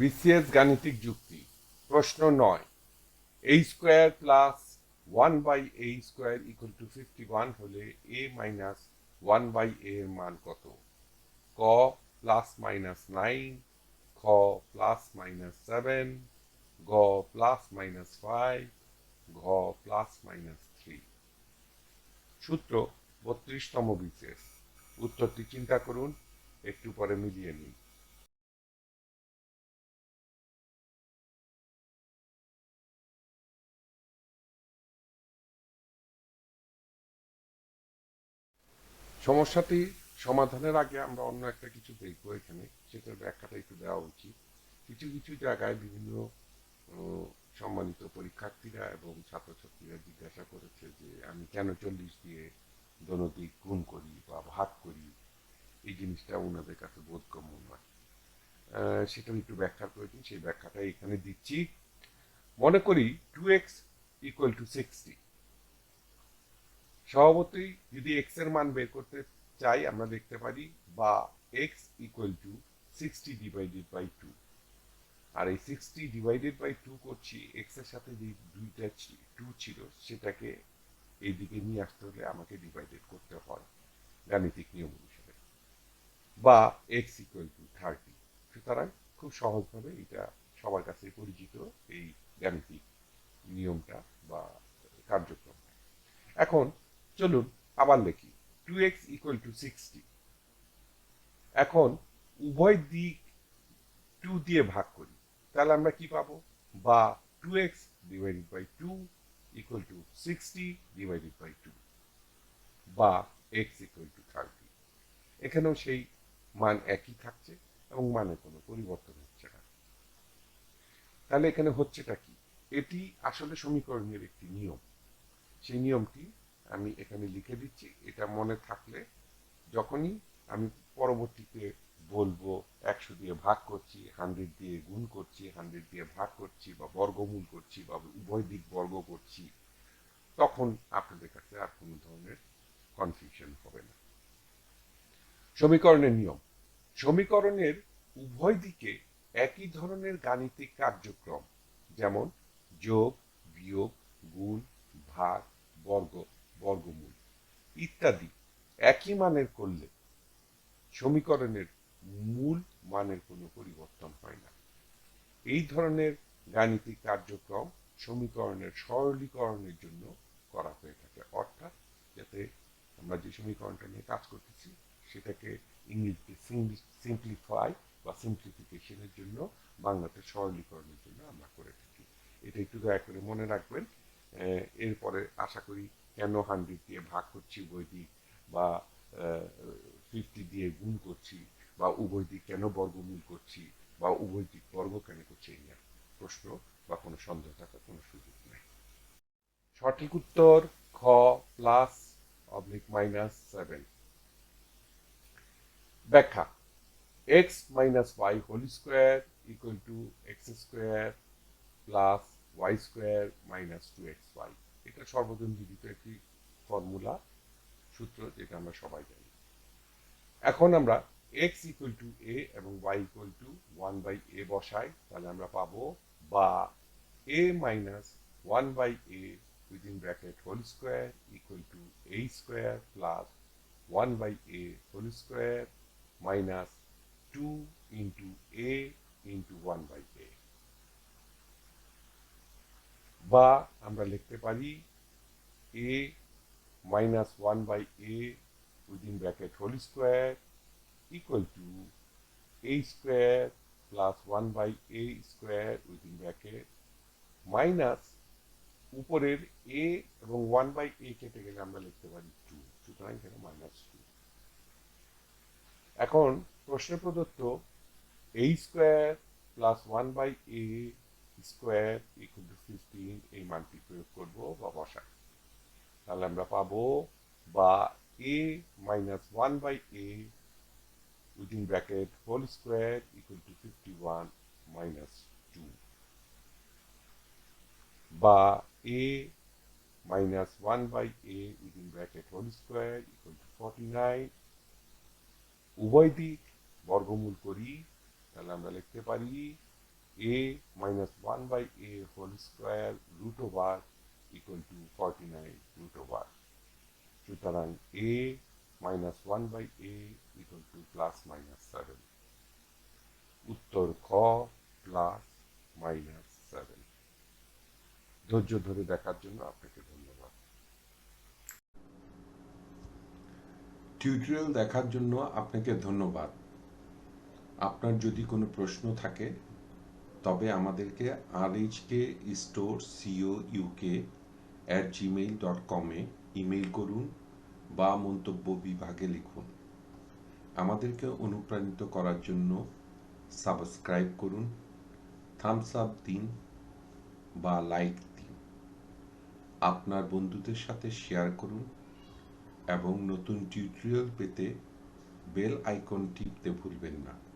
BCS গাণিতিক যুক্তি প্রশ্ন 9 a স্কয়ার প্লাস 1/a² = 51 হলে a মাইনাস 1/a এর মান কত? ক +-9, খ +-7, গ +-5, ঘ +-3। সূত্র 32তম বিসিএস। উত্তরটি চিন্তা করুন, একটু পরে মিলিয়ে নিন। সমস্যাটি সমাধানের আগে আমরা অন্য একটা কিছু দেখবো এখানে, সেটার ব্যাখ্যাটা একটু দেওয়া উচিত। কিছু কিছু জায়গায় বিভিন্ন সম্মানিত পরীক্ষার্থীরা এবং ছাত্রছাত্রীরা জিজ্ঞাসা করেছে যে আমি কেন 40 দিয়ে দনদিক গুণ করি বা ভাগ করি, এই জিনিসটা ওনাদের কাছে বোধগম্য নয়। সেটা একটু ব্যাখ্যার প্রয়োজন, সেই ব্যাখ্যাটা এখানে দিচ্ছি। মনে করি 2x = 60। স্বভাবতই যদি x এর মান বের করতে চাই আমরা দেখতে পারি বা x = 60 / 2। আর এই 60 / 2 করছি, x এর সাথে যে দুইটা 2 ছিল সেটাকে এইদিকে নিয়ে আসতে হলে আমাকে ডিভাইডেড করতে হয় গাণিতিক নিয়ম অনুসারে, বা x = 30। সুতরাং খুব সহজভাবে এটা সবার কাছে পরিচিত এই গাণিতিক নিয়মটা বা কার্যক্রমটা। এখন চলুন আবার লিখি 2x = 60। এখন উভয় দিক 2 দিয়ে ভাগ করি, তাহলে আমরা কি পাবো? বা 2x / 2 = 60 / 2, বা x = 30। এখানেও সেই মান একই থাকছে এবং মানে কোনো পরিবর্তন হচ্ছে না। তাহলে এখানে হচ্ছেটা কি? এটি আসলে সমীকরণের একটি নিয়ম। সেই নিয়মটি আমি এখানে লিখে দিচ্ছি। এটা মনে থাকলে যখনই আমি পরবর্তীতে বলবো 100 দিয়ে ভাগ করছি, 100 দিয়ে গুণ করছি, 100 দিয়ে ভাগ করছি, বা বর্গমূল করছি, বা উভয় দিক বর্গ করছি, তখন আপনাদের কাছে আর কোনো ধরনের কনফিউশন হবে না। সমীকরণের নিয়ম: সমীকরণের উভয় দিকে একই ধরনের গাণিতিক কার্যক্রম, যেমন যোগ, বিয়োগ, গুণ, ভাগ, বর্গ, বর্গমূল ইত্যাদি একই মানের করলে সমীকরণের মূল মানের কোনো পরিবর্তন হয় না। এই ধরনের গাণিতিক কার্যক্রম সমীকরণের সরলীকরণের জন্য করা হয়ে থাকে, অর্থাৎ যাতে আমরা যে সমীকরণটা নিয়ে কাজ করতেছি সেটাকে ইংরেজিতে সিম্পলিফাই বা সিম্পলিফিকেশনের জন্য, বাংলাতে সরলীকরণের জন্য আমরা করে থাকি। এটা একটু দয়া করে মনে রাখবেন। এরপরে আশা করি কেন 100 দিয়ে ভাগ করছি উভয় দিক, বা 50 দিয়ে গুণ করছি, বা উভয় দিক কেন বর্গমূল করছি, বা উভয় দিক বর্গ কেন করছি, এই নিয়ে প্রশ্ন বা কোনো সন্দেহ থাকার কোনো সুযোগ নেই। সঠিক উত্তর খ +/-7। ব্যাখ্যা: x - y² = x² + y² - 2xy। এটা সর্বজন বিদিত একটি ফর্মুলা, সূত্র, যেটা আমরা সবাই জানি। এখন আমরা x = a এবং y = 1/a বসাই, তাহলে আমরা পাবো বা a - 1/a (whole square) = a² + 1/a² - 2 × a × 1/a। বা আমরা লিখতে পারি a - 1/a (whole square) = a² + 1/a² minus উপরের a এবং 1/a কেটে গেলে আমরা লিখতে পারি 2, সুতরাং এখানে -2। এখন প্রশ্নে প্রদত্ত a² + 1/a² = 15 এই মানটি প্রয়োগ করব বা বসাই, তাহলে আমরা পাবো বা a - 1/a (whole square) = 51 - 2, বা a - 1/a (whole square) = 49। উভয় দিক বর্গমূল করি, তাহলে আমরা লিখতে পারি a minus 1 by a whole square root over equal to 49 root over. সুতরাং a minus 1 by a equal to plus minus 7. উত্তর খ প্লাস মাইনাস 7। ধৈর্য ধরে দেখার জন্য আপনাকে ধন্যবাদ। টিউটোরিয়াল দেখার জন্য আপনাকে ধন্যবাদ। আপনার যদি কোনো প্রশ্ন থাকে তবে আমাদেরকে rhkstorecouk@gmail.com ইমেইল করুন বা মন্তব্য বিভাগে লিখুন। আমাদেরকে অনুপ্রাণিত করার জন্য সাবস্ক্রাইব করুন, থামস আপ দিন বা লাইক দিন, আপনার বন্ধুদের সাথে শেয়ার করুন এবং নতুন টিউটোরিয়াল পেতে বেল আইকন টিপতে ভুলবেন না।